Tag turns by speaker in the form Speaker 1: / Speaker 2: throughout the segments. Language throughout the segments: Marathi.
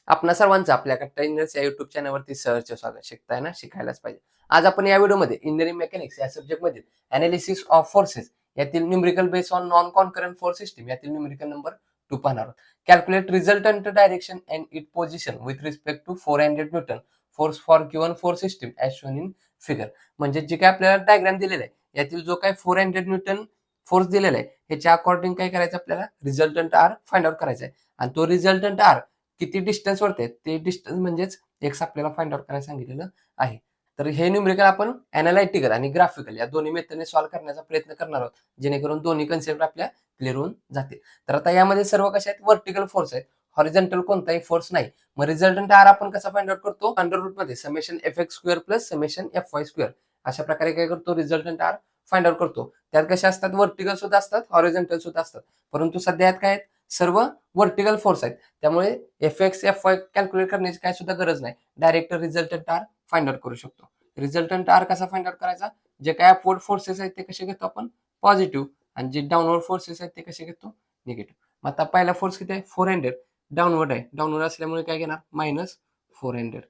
Speaker 1: आपणा सर्वांचं आपल्या कंटेनर्स या युट्यूब चॅनलवरती सहर्ष स्वागत. शिकताय ना, शिकायलाच पाहिजे. आज आपण या व्हिडिओमध्ये इंजिनिअरिंग मेकॅनिक्स या सब्जेक्टमध्ये अनालिसिस ऑफ फोर्सेस यातील numerical base on non concurrent force system यातील न्यूमेरिकल नंबर 2 पाहणार आहोत. Calculate resultant direction and it position with respect to 400 newton force for given force system as shown in figure. म्हणजे जे काय आपल्याला डायग्राम दिलेला आहे यातील जो काय 400 न्यूटन फोर्स दिलेला आहे ह्याच्या अकॉर्डिंग काय करायचं, आपल्याला रिझल्टंट आर फाइंड आउट करायचा आहे. आणि तो रिझल्टंट आर किती डिस्टन्स वरती आहे ते डिस्टन्स म्हणजेच एक्स आपल्याला फाइंड आउट करायला सांगितलेलं आहे. तर हे न्यूमेरिकल आपण अॅनालिटिकल आणि ग्राफिकल या दोन्ही मेथडने सॉल्व्ह करण्याचा प्रयत्न करणार आहोत, जेणेकरून दोन्ही कन्सेप्ट आपल्या क्लिअर होऊन जातील. तर आता यामध्ये सर्व कशा आहेत, वर्टिकल फोर्स आहेत, हॉरिझॉन्टल कोणताही फोर्स नाही. मग रिझल्टंट आर आपण कसा फाइंड आउट करतो, अंडर रूट मध्ये summation F x square plus summation F Y square अशा प्रकारे काय करतो, रिझल्टंट आर फाइंड आउट करतो. त्यात कशा असतात, वर्टिकल सुद्धा असतात, हॉरिझॉन्टल सुद्धा असतात. परंतु सध्या काय आहेत, सर्व वर्टिकल फोर्स आहेत. त्यामुळे F X F Y calculate करण्याची काय सुद्धा गरज नाही, direct resultant R find out करू शकतो. रिझल्टंट आर कसा फाइंड आउट करायचा, जे काय अपवर्ड फोर्सेस आहेत ते कसे घेतो आपण, पॉझिटिव्ह, आणि जे डाऊनवर्ड फोर्सेस आहेत ते कसे घेतो, निगेटिव्ह. मग आता पहिला फोर्स किती आहे, 400 डाऊनवर्ड आहे, डाऊनवर्ड असल्यामुळे काय घेणार, मायनस 400.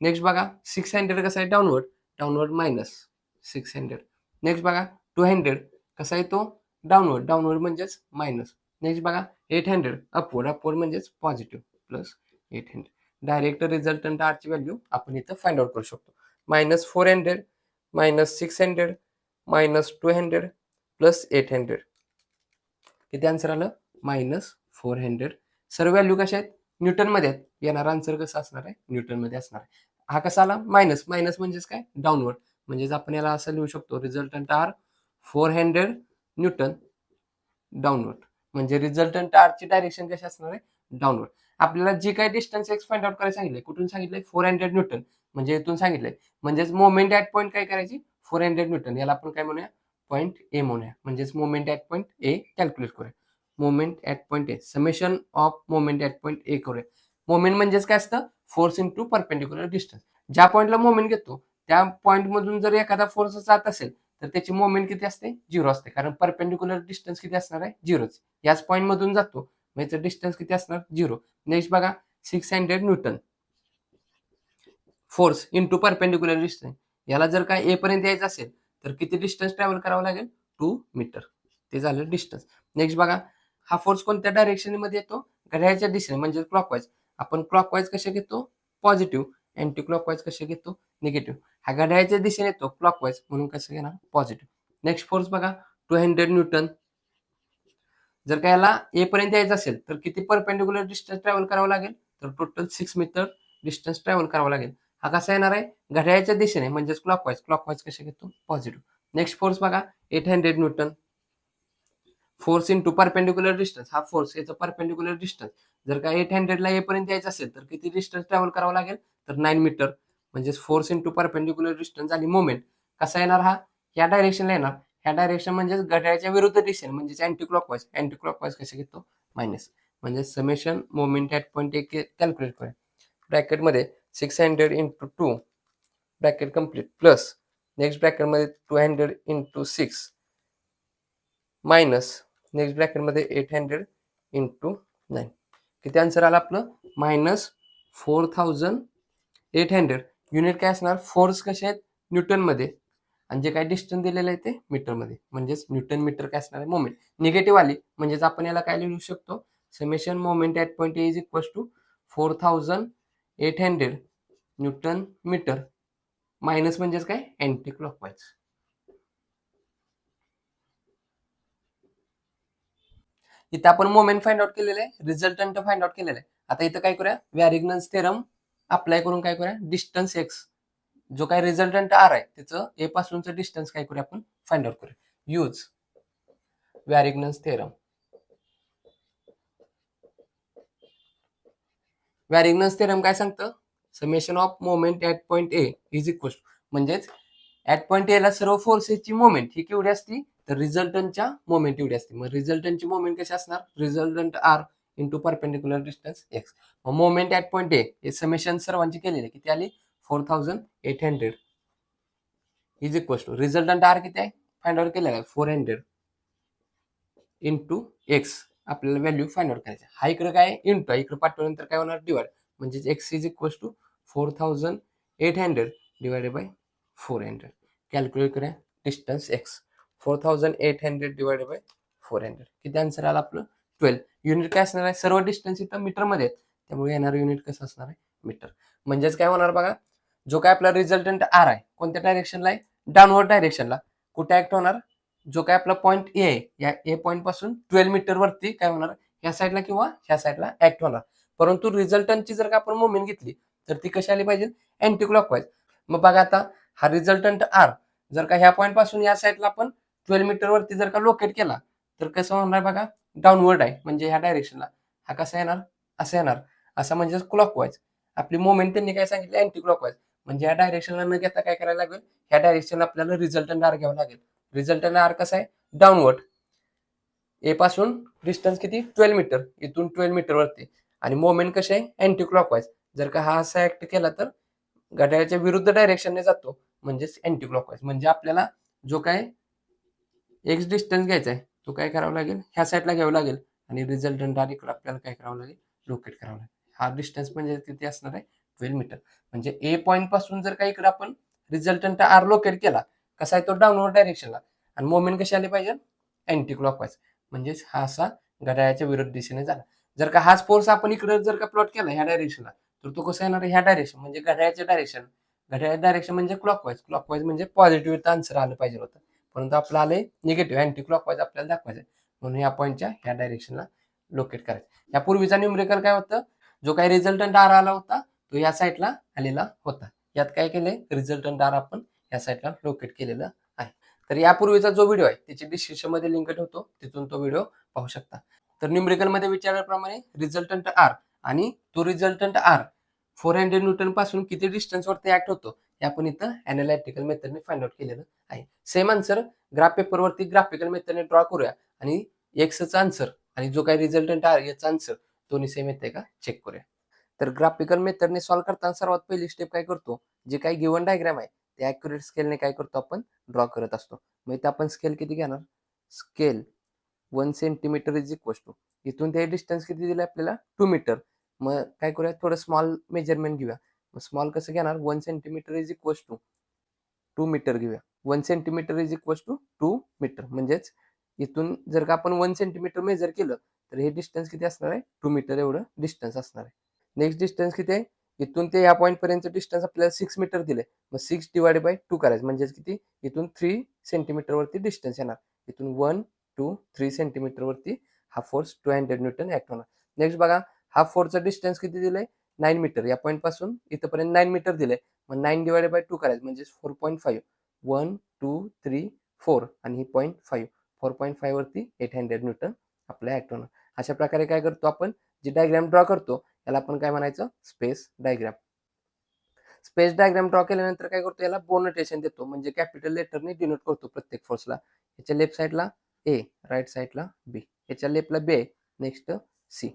Speaker 1: नेक्स्ट बघा 600 कसा आहे, डाऊनवर्ड, डाऊनवर्ड मायनस 600. नेक्स्ट बघा 200 कसा आहे, तो डाऊनवर्ड, डाऊनवर्ड म्हणजेच मायनस. नेक्स्ट बघा 800 अपवर्ड, अपवर्ड म्हणजेच पॉझिटिव्ह, प्लस 800. डायरेक्ट रिझल्टंट आरची व्हॅल्यू आपण इथं फाइंड आउट करू शकतो. Minus 400 minus 600 minus 200 plus 800. किती आन्सर आलं, मायनस 400. सर्व व्हॅल्यू कशा आहेत, न्यूटन मध्ये आहेत. येणारा आन्सर कसा असणार आहे, न्यूटन मध्ये असणार आहे. हा कसा आला, मायनस, मायनस म्हणजेच काय, डाऊनवर्ड. म्हणजेच आपण याला असं लिहू शकतो, रिझल्टंट आर 400 न्यूटन डाऊनवर्ड. म्हणजे रिझल्टंट आरची डायरेक्शन कशी असणार आहे, डाऊनवर्ड. आपल्याला जी काही डिस्टन्स एक्स फाइंड आउट करायला सांगितलंय, कुठून सांगितलंय, 400 न्यूटन, म्हणजे इथून सांगितलंय. म्हणजेच मोमेंट ऍट पॉईंट काय करायची, 400 न्यूटन. याला आपण काय म्हणूया, पॉईंट ए म्हणूया. म्हणजेच moment at point A calculate करूया. Moment at point A, summation of moment at point A करूया. मोमेंट म्हणजेच काय असतं, फोर्स इंटू परपेंडिक्युलर डिस्टन्स. ज्या पॉईंटला मोमेंट घेतो त्या पॉईंट मधून जर एखादा फोर्स जात असेल तर त्याची मोमेंट किती असते, 0 असते. कारण परपेंडिक्युलर डिस्टन्स किती असणार आहे, 0च. याच पॉईंट मधून जातो, म्हणजे डिस्टन्स किती असणार, 0. नेक्स्ट बघा 600 Newton force into perpendicular distance. याला जर काय ए पर्यंत यायचं असेल तर किती डिस्टन्स ट्रॅव्हल करावं लागेल, 2 मीटर. ते झालं डिस्टन्स. नेक्स्ट बघा, हा फोर्स कोणत्या डायरेक्शन मध्ये येतो, घड्याळाच्या दिशेने, म्हणजे क्लॉकवाईज. आपण क्लॉकवाईज कसे घेतो, पॉझिटिव्ह. अँटी क्लॉकवाईज कसे घेतो, निगेटिव्ह. हा घड्याळाच्या दिशेने येतो क्लॉकवाईज, म्हणून कसं घेणार, पॉझिटिव्ह. नेक्स्ट फोर्स बघा 200 न्यूटन. जर का याला ए पर्यंत यायचं असेल तर किती परपेंडिक्युलर डिस्टन्स ट्रॅव्हल करावं लागेल, तर टोटल 6 मीटर डिस्टन्स ट्रॅव्हल करावं लागेल. हा कसा येणार आहे, घड्याळाच्या दिशेने, म्हणजेच क्लॉकवाईज. क्लॉकवाईज कसे घेतो, पॉझिटिव्ह. नेक्स्ट फोर्स बघा 800 Newton. Force into perpendicular distance, हा फोर्स याचं परपेंडिक्युलर डिस्टन्स. जर का 800 ला ए पर्यंत यायचं असेल तर किती डिस्टन्स ट्रॅव्हल करावं लागेल, तर 9 मीटर. म्हणजेच फोर्स इंटू परपेंडिक्युलर डिस्टन्स आणि मोमेंट कसा येणार, हा या डायरेक्शनला येणार. ह्या डायरेक्शन म्हणजे घड्याळाच्या विरुद्ध दिशेने, म्हणजेच अँटी क्लॉकवाईज. अँटी क्लॉकवाईज कसे घेतो, मायनस. म्हणजे summation moment at point A calculate करूया. ब्रॅकेटमध्ये 600 into 2 bracket complete, plus next ब्रॅकेटमध्ये 200 इंटू 6 मायनस नेक्स्ट ब्रॅकेटमध्ये 800 इंटू 9. किती आन्सर आला आपलं, मायनस 4800. युनिट काय असणार, फोर्स कसे आहेत, न्यूटन मध्ये, आणि जे काही डिस्टन्स दिलेलं आहे ते मीटर मध्ये. म्हणजेच न्यूटन मीटर काय असणार आहे, मोमेंट. निगेटिव्ह आली म्हणजेच आपण याला काय लिहू शकतो, summation moment at point A is equal to 4800 newton metre, minus म्हणजेच काय, अँटी क्लॉकवाईज. इथं आपण मोमेंट फाइंड आउट केलेलं आहे, रिझल्टंट फाइंड आउट केलेलं आहे. आता इथं काय करूया, व्हॅरिग्नन्स थेरम अप्लाय करून काय करूया, डिस्टन्स एक्स, जो काय रिझल्टंट आर आहे त्याचं ए पासूनचं डिस्टन्स काय करूया, आपण फाइंड आउट करूया. Use Varignon's theorem. Varignon's theorem काय सांगतं, summation of moment at point A is equal, म्हणजेच ऍट पॉईंट ए ला सर्व फोर्सेसची मोमेंट ही केवढी असती, तर रिझल्टंटच्या मोमेंट एवढी असते. मग रिझल्टंटची मोमेंट कशी असणार, resultant R into perpendicular distance X. मग मोमेंट ऍट पॉईंट ए हे समेशन सर्वांची केलेली किती आली, 4800 is equal to resultant R किती आहे, फाइंड आउट केलेला आहे 400 इंटू एक्स. आपल्याला व्हॅल्यू फाइंड आउट करायची. हा इकडे काय इंटू आहे, इकडे पाठवल्यानंतर काय होणार, डिवाइड. म्हणजे X is equals to 4800 divided by 400. Calculate करूया डिस्टन्स एक्स. 4800 divided by 400. किती आन्सर आला आपलं? 12. युनिट काय असणार आहे? सर्व डिस्टन्स इथं मीटरमध्ये आहेत, त्यामुळे येणारं युनिट कसं असणार आहे? मीटर. म्हणजेच काय होणार बघा, जो काय आपला रिझल्टंट आर आहे कोणत्या डायरेक्शनला आहे? डाऊनवर्ड डायरेक्शनला. कुठे ऍक्ट होणार? जो काय आपला पॉईंट ए आहे, या ए पॉईंट पासून 12 मीटर वरती काय होणार? या साईडला किंवा ह्या साईडला ऍक्ट होणार. परंतु रिझल्टंटची जर का आपण मुवमेंट घेतली तर ती कशी आली पाहिजे? Anti clockwise. मग बघा आता हा रिझल्टंट आर जर का ह्या पॉईंट पासून या साईडला आपण 12 मीटर वरती जर का लोकेट केला तर कसं होणार बघा? डाऊनवर्ड आहे, म्हणजे ह्या डायरेक्शनला. हा कसा येणार? असं येणार. असा म्हणजे क्लॉकवाईज. आपली मुवमेंट त्यांनी काय सांगितलं? Anti clockwise. म्हणजे या डायरेक्शनला न घेता काय करायला लागेल? ह्या डायरेक्शनला आपल्याला रिझल्टंट आर घ्यावं लागेल. रिझल्टंट आर कसा आहे? डाऊनवर्ड. ए पासून डिस्टन्स किती? 12 मीटर. इथून 12 मीटर वरती. आणि मोमेंट कसे आहे? Anti clockwise. जर का हा असा ऍक्ट केला तर घड्याळाच्या विरुद्ध डायरेक्शनने जातो, म्हणजेच अँटी क्लॉकवाईज. म्हणजे आपल्याला जो काय एक्स डिस्टन्स घ्यायचा आहे तो काय करावा लागेल? ह्या साईडला घ्यावं लागेल. आणि रिझल्टंट आर इकडे आपल्याला काय करावं लागेल? लोकेट करावं लागेल. हा डिस्टन्स म्हणजे किती असणार आहे? 12 मीटर. म्हणजे ए पॉईंट पासून जर का इकडे आपण रिझल्टंट आर लोकेट केला, कसा आहे तो? डाऊनवर्ड डायरेक्शनला. आणि मोमेंट कशी आली पाहिजे? Anti clockwise. म्हणजेच हा असा घड्याळाच्या विरुद्ध दिशेने झाला. जर का हाच फोर्स आपण इकडे जर का प्लॉट केला ह्या डायरेक्शनला, तर तो कसा येणार? ह्या डायरेक्शन म्हणजे घड्याळाच्या डायरेक्शन. घड्याळाच्या डायरेक्शन म्हणजे क्लॉकवाईज. क्लॉकवाईज म्हणजे पॉझिटिव्ह आन्सर आलं पाहिजे होतं, परंतु आपलं आलंय निगेटिव्ह. अँटी क्लॉकवाईज आपल्याला दाखवायचं, म्हणून या पॉईंटच्या ह्या डायरेक्शनला लोकेट करायचं. यापूर्वीचा न्यूमरिकल काय होतं? जो काही रिझल्टंट आर आला होता तो या साईडला आलेला होता. यात काय केलंय? रिझल्टंट आर आपण या साईडला लोकेट केलेलं आहे. तर यापूर्वीचा जो व्हिडिओ आहे त्याची डिस्क्रिप्शन मध्ये लिंक ठेवतो, तिथून तो व्हिडिओ पाहू शकता. तर न्यूमरिकल मध्ये विचारल्याप्रमाणे रिझल्टंट आर आणि तो रिझल्टंट आर 400 न्यूटन पासून किती डिस्टन्स वरती ऍक्ट होतो हे आपण इथं अॅनालिटिकल मेथडने फाइंड आउट केलेलं आहे. सेम आन्सर ग्राफ पेपरवरती ग्राफिकल मेथडने ड्रॉ करूया आणि एक्सचा आन्सर आणि जो काही रिझल्टंट आर याचा आन्सर दोन्ही सेम येते का चेक करूया. तर ग्राफिकल मेथडने सॉल्व्ह करताना सर्वात पहिली स्टेप काय करतो? जे काही गिवन डायग्राम आहे ते ॲक्युरेट स्केलने काय करतो? आपण ड्रॉ करत असतो. मग इथं आपण स्केल किती घेणार? Scale 1 centimetre is equal to, इथून ते डिस्टन्स किती दिलं आपल्याला? 2 मीटर. मग काय करूया? थोडं स्मॉल मेजरमेंट घेऊया. मग स्मॉल कसं घेणार? 1 centimetre is equal to 2 metre घेऊया. 1 centimetre is equal to 2 metre. म्हणजेच इथून जर का आपण 1 सेंटीमीटर मेजर केलं तर हे डिस्टन्स किती असणार आहे? 2 मीटर एवढं डिस्टन्स असणार आहे. नेक्स्ट डिस्टन्स किती आहे? इथून ते या पॉईंट पर्यंत डिस्टन्स आपल्याला 6 मीटर दिले. मग 6 डिवाइड बाय 2 करायचं, म्हणजेच किती? इथून 3 सेंटीमीटर वरती डिस्टन्स येणार. इथून 1 2 3 सेंटीमीटर वरती हा फोर्स 200 न्यूटन ऍक्ट होणार. नेक्स्ट बघा, हा फोर्सचा डिस्टन्स किती दिलंय? 9 मीटर. या पॉईंट पासून इथपर्यंत 9 मीटर दिले. मग 9 डिवाइड बाय 2 करायचं, म्हणजे 4.5. 1 2 3 4 आणि ही 0.5. 4.5 वरती 800 न्यूटन आपल्या ऍक्ट होणार. अशा प्रकारे काय करतो आपण? जी डायग्राम ड्रॉ करतो याला आपण काय म्हणायचं? Space diagram. Space diagram draw केल्यानंतर काय करतो? याला बोन नोटेशन देतो, म्हणजे कॅपिटल लेटरने डिनोट करतो प्रत्येक फोर्सला. याच्या लेफ्ट साईडला ए, राईट साईडला बी. याच्या लेफ्टला बी, नेक्स्ट सी.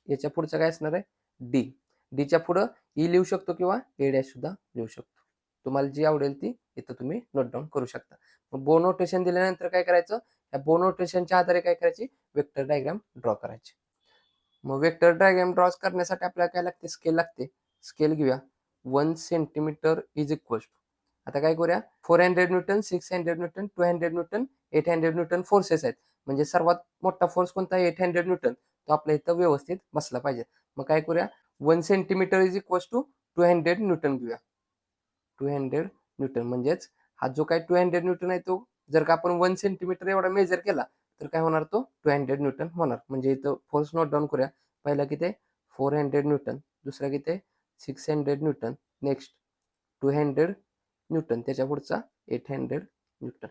Speaker 1: याच्या पुढचं काय असणार आहे? डी. डीच्या पुढं ई लिहू शकतो किंवा ए डॅश सुद्धा लिहू शकतो. तुम्हाला जी आवडेल ती इथं तुम्ही नोट डाऊन करू शकता. मग बोन नोटेशन दिल्यानंतर काय करायचं? या बोन नोटेशनच्या आधारे काय करायची? वेक्टर डायग्राम ड्रॉ करायची. मग वेक्टर डायग्राम ड्रॉ करण्यासाठी आपल्याला काय लागते? स्केल लागते. स्केल घेऊया. 1 सेंटीमीटर इज इक्वल टू, आता काय करूया? 400 Newton, 600 Newton, 200 Newton, 800 Newton forces आहेत. म्हणजे सर्वात मोठा फोर्स कोणता? 800 न्यूटन. तो आपल्या इथं व्यवस्थित बसला पाहिजे. मग काय करूया? 1 centimetre is equal to 200 newton घेऊया. 200 न्यूटन म्हणजेच हा जो काही 200 न्यूटन आहे तो जर का आपण 1 सेंटीमीटर एवढा मेजर केला तर काय होणार? तो 200 न्यूटन होणार. म्हणजे इथं फोर्स नोट डाऊन करूया. पहिला किती आहे? 400 न्यूटन. दुसरा किती आहे? 600 न्यूटन. Next 200 Newton. त्याच्या पुढचा 800 न्यूटन.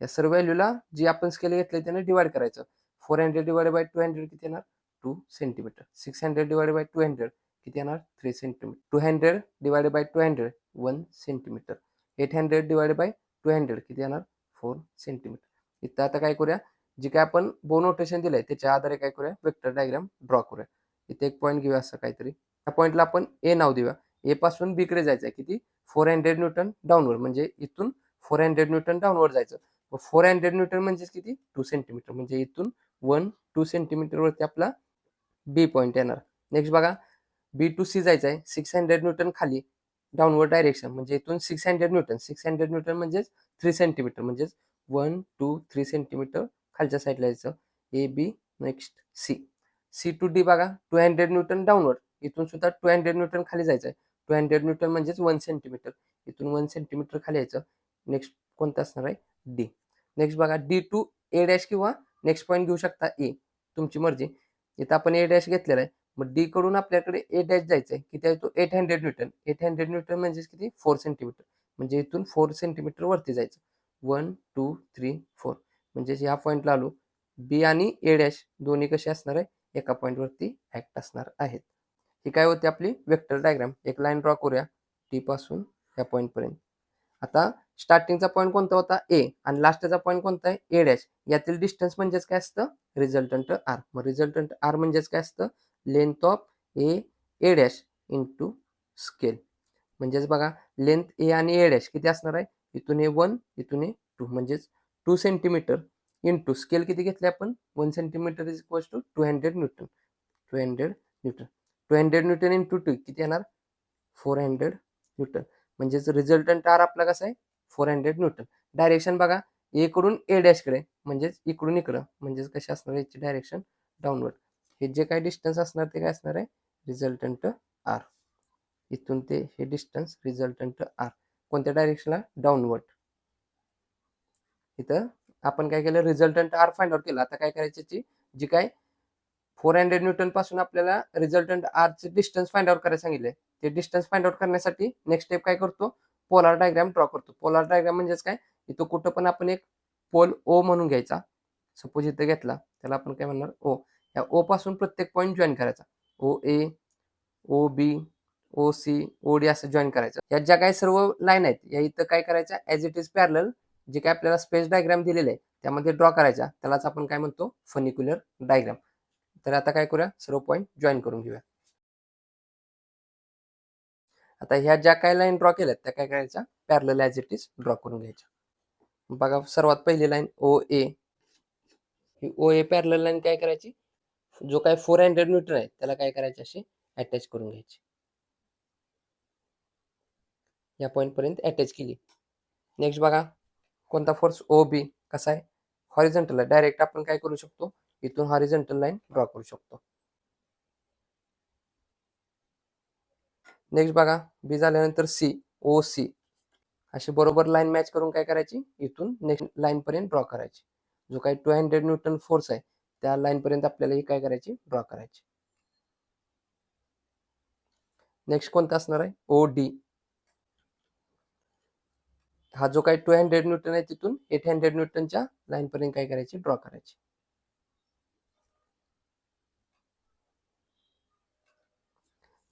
Speaker 1: या सर्व व्हॅल्यूला जी आपण स्केल घेतली त्याने डिवाइड करायचं. 400 डिवाइड बाय 200 किती येणार? 2 सेंटीमीटर. 600 डिवाइड बाय 200 किती येणार? 3 centimetre. 200 divide by 200 1 centimetre. 800 divide by 200 किती येणार? 4 सेंटीमीटर. इथं आता काय करूया? जे काय आपण बोन नोटेशन दिलंय त्याच्या आधारे काय करूया? वेक्टर डायग्राम ड्रॉ करूया. इथे एक पॉईंट घेऊया असं काहीतरी. त्या पॉईंटला आपण ए नाव देऊया. ए पासून बी कडे जायचं आहे किती? 400 न्यूटन डाऊनवर्ड. म्हणजे इथून 400 न्यूटन डाऊनवर्ड जायचं. 400 न्यूटन म्हणजे किती? 2 सेंटीमीटर. म्हणजे इथून 1 2 सेंटीमीटर वरती आपला बी पॉईंट येणार. नेक्स्ट बघा, बी टू सी जायचं आहे 600 न्यूटन खाली डाऊनवर्ड डायरेक्शन, म्हणजे इथून 600 न्यूटन म्हणजेच 3 सेंटीमीटर, म्हणजेच 1 2 3 सेंटीमीटर खालच्या साईडला यायचं. A B next C. C to D बघा 200 न्यूटन डाऊनवर्ड, इथून सुद्धा 200 न्यूटन खाली जायचं आहे. 200 न्यूटन म्हणजेच 1 सेंटीमीटर, इथून 1 सेंटीमीटर खाली यायचं. नेक्स्ट कोणतं असणार आहे? डी. नेक्स्ट बघा डी टू ए डॅश किंवा नेक्स्ट पॉईंट घेऊ शकता ए, तुमची मर्जी. इथं आपण ए डॅश घेतलेला आहे. मग डी कडून आपल्याकडे ए डॅश जायचं आहे. किती आहे तो? 800 न्यूटन. 800 न्यूटन म्हणजे किती? 4 सेंटीमीटर. म्हणजे इथून 4 सेंटीमीटर वरती जायचं. 1 2 3 4. म्हणजे ह्या पॉईंटला आलो. बी आणि ए डॅश दोन्ही कसे असणार आहे? एका पॉईंटवरती ऍक्ट असणार आहेत. ही काय होती आपली वेक्टर डायग्राम. एक लाईन ड्रॉ करूया टी पासून या पॉईंट पर्यंत. आता स्टार्टिंगचा पॉईंट कोणता होता? ए, आणि लास्टचा पॉईंट कोणता आहे? A dash. यातील डिस्टन्स म्हणजेच काय असतं? Resultant R. मग रिझल्टंट आर म्हणजेच काय असतं? Length of A dash into scale. म्हणजेच बघा लेंथ ए आणि ए डॅश किती असणार आहे? इथून ए 1, इथून ए 2, म्हणजेच 2 सेंटीमीटर इंटू स्केल किती घेतले आपण? 1 centimetre is equals to 200 newton. 200 newton. 200 newton into 2 किती येणार? 400 न्यूटन. म्हणजेच रिझल्टंट आर आपला कसा आहे? 400 न्यूटन. डायरेक्शन बघा ए कडून ए डॅशकडे, म्हणजेच इकडून इकडं, म्हणजेच कशी असणार याची डायरेक्शन? डाऊनवर्ड. हे जे काही डिस्टन्स असणार ते काय असणार आहे? Resultant R. इथून ते हे डिस्टन्स रिझल्टंट आर कोणत्या डायरेक्शनला? डाऊनवर्ड. इथं आपण काय केलं? रिझल्टंट आर फाइंड आउट केलं. आता काय करायची? जी काय 400 न्यूटन पासून आपल्याला रिझल्टंट आरचे डिस्टन्स फाइंड आउट करायला सांगितले. ते डिस्टन्स फाइंड आउट करण्यासाठी नेक्स्ट स्टेप काय करतो? पोलार डायग्राम ड्रॉ करतो. पोलार डायग्राम म्हणजेच काय? इथं कुठं पण आपण एक पोल ओ म्हणून घ्यायचा. सपोज इथं घेतला, त्याला आपण काय म्हणणार? ओ. या ओ पासून प्रत्येक पॉईंट जॉईन करायचा. ओ ए, ओ बी, ओ सी, ओ डी असं जॉईन करायचं. या ज्या काही सर्व लाईन आहेत या इथं काय करायच्या? ऍज इट इज पॅरलल जे काय आपल्याला स्पेस डायग्राम दिलेले आहे त्यामध्ये ड्रॉ करायच्या. त्यालाच आपण काय म्हणतो? Funicular diagram. तर आता काय करूया? सर्व पॉईंट जॉईन करून घेऊया. आता ह्या ज्या काय लाईन ड्रॉ केल्यात त्या काय करायच्या? Parallel as it is draw करून घ्यायच्या. बघा सर्वात पहिली लाईन ओ ए. ही ओ ए पॅरलल लाईन काय करायची? जो काय 400 न्यूटन आहे त्याला काय करायचे? अशी अटॅच करून घ्यायची. या पॉईंट पर्यंत अटॅच केली. नेक्स्ट बघा कोणता फोर्स? O B. कसा आहे? हॉरिझॉन्टल आहे. डायरेक्ट आपण काय करू शकतो? इथून हॉरिझॉन्टल लाईन ड्रॉ करू शकतो. नेक्स्ट बघा बी झाल्यानंतर सी, ओ सी. अशी बरोबर लाईन मॅच करून काय करायची? इथून नेक्स्ट लाईन पर्यंत ड्रॉ करायची. जो काही 200 न्यूटन फोर्स आहे त्या लाईन पर्यंत आपल्याला ही काय करायची? ड्रॉ करायची. नेक्स्ट कोणता असणार आहे? O D. हा जो काही 200 न्यूटन आहे तिथून 800 न्यूटनच्या लाईन पर्यंत काय करायची? ड्रॉ करायची.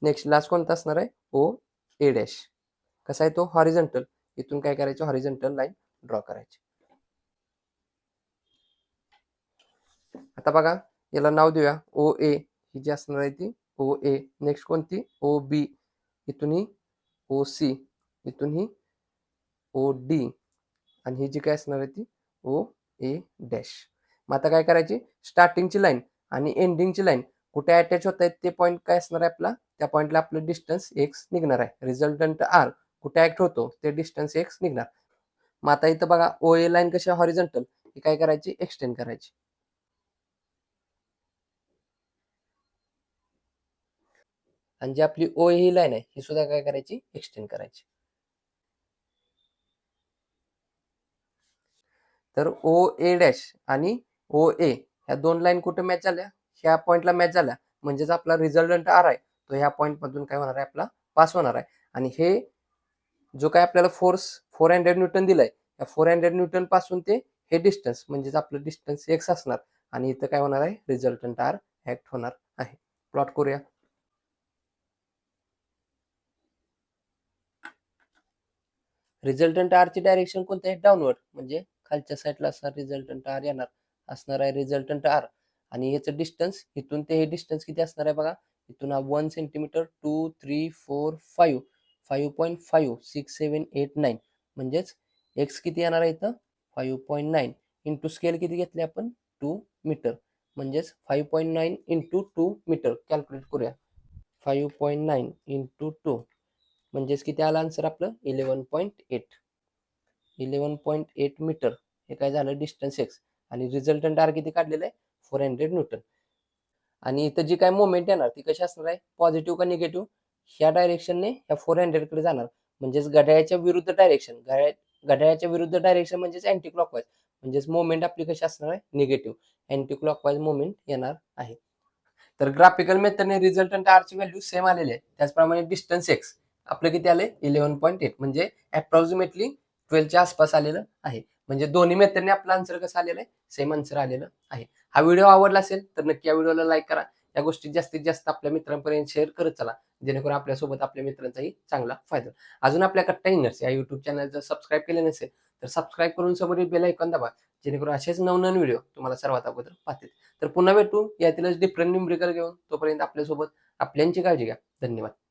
Speaker 1: नेक्स्ट लास्ट कोणता असणार आहे? ओ ए डॅश. कसा आहे तो? हॉरिझॉन्टल. इथून काय करायचं? हॉरिझॉन्टल लाईन ड्रॉ करायची. आता बघा याला नाव देऊया ओ ए. ही जी असणार आहे ती ओ ए. नेक्स्ट कोणती? O B. इथून ही ओ सी, इथून ही ओ डी, आणि ही जी काय असणार आहे ती ओ ए डॅश. मग आता काय करायची? स्टार्टिंगची लाईन आणि एंडिंगची लाईन कुठे अटॅच होत आहेत ते पॉईंट काय असणार आहे आपला? त्या पॉईंटला आपलं डिस्टन्स एक्स निघणार आहे. रिझल्टंट आर कुठे ऍक्ट होतो ते डिस्टन्स एक्स निघणार. मग आता इथं बघा ओ ए लाईन कशी हॉरिझॉन्टल, ही काय करायची? एक्सटेंड करायची. आणि जी आपली ओ ही लाईन आहे ही सुद्धा काय करायची? एक्सटेंड करायची. तर ओ ए डॅश आणि ओ ए ह्या दोन लाईन कुठे मॅच झाल्या? ह्या पॉईंटला मॅच झाल्या. म्हणजेच आपला रिझल्टंट आर आहे तो ह्या पॉईंट मधून काय होणार आहे? आपला पास होणार आहे. आणि हे जो काय आपल्याला फोर्स 400 न्यूटन दिलाय या 400 न्यूटन पासून ते हे डिस्टन्स म्हणजेच आपलं डिस्टन्स एक्स असणार. आणि इथं काय होणार आहे? रिझल्टंट आर ऍक्ट होणार आहे. प्लॉट करूया. रिझल्टंट आरची डायरेक्शन कोणतं आहे? डाऊनवर्ड. म्हणजे खालच्या साईडला असणार रिझल्टंट आर येणार असणार आहे रिझल्टंट आर. आणि याचं डिस्टन्स इथून ते हे डिस्टन्स किती असणार आहे बघा? इथून हा 1 सेंटीमीटर 2 3 4 5 5.5 6 7 8 9. म्हणजेच एक्स किती येणार आहे इथं? 5.9 इंटू स्केल किती घेतले आपण? 2 मीटर. म्हणजेच 5.9 इंटू 2 मीटर. कॅल्क्युलेट करूया. 5.9 इंटू 2 म्हणजेच किती आलं आन्सर आपलं 11.8 मीटर. हे काय झालं डिस्टन्स एक्स आणि रिझल्टंट आर किती काढलेलं आहे 400 न्यूटन. आणि इथं जी काय मोमेंट येणार ती कशी असणार आहे पॉझिटिव्ह का निगेटिव्ह ह्या डायरेक्शनने ह्या 400 कडे जाणार म्हणजेच घड्याळाच्या विरुद्ध डायरेक्शन म्हणजेच अँटी क्लॉकवाईज म्हणजेच मोमेंट आपली कशी असणार आहे निगेटिव्ह अँटी क्लॉकवाईज मोमेंट येणार आहे. तर ग्राफिकल मेथडने रिझल्टंट आरची व्हॅल्यू सेम आलेली आहे. त्याचप्रमाणे डिस्टन्स एक्स आपलं किती आले 11.8 म्हणजे अप्रॉक्सिमेटली 12च्या आसपास आलेलं आहे. म्हणजे दोन्ही मेथडने आपलं आन्सर कसं आलेलं आहे सेम आन्सर आलेलं आहे. हा व्हिडिओ आवडला असेल तर नक्की या व्हिडिओला लाईक करा. या गोष्टी जास्तीत जास्त आपल्या मित्रांपर्यंत शेअर करत चला जेणेकरून आपल्यासोबत आपल्या मित्रांचाही चांगला फायदा. अजून आपल्या कट्टा इनर्स या युट्यूब चॅनल जर सबस्क्राईब केले नसेल तर सबस्क्राईब करून समोरील बेल आयकॉन दाबा जेणेकरून असेच नवनवीन व्हिडिओ तुम्हाला सर्वात अगोदर पाहतील. तर पुन्हा भेटू यातीलच डिफरंट न्यूमरिकल घेऊन. तोपर्यंत आपल्यासोबत आपल्यांची काळजी घ्या. धन्यवाद.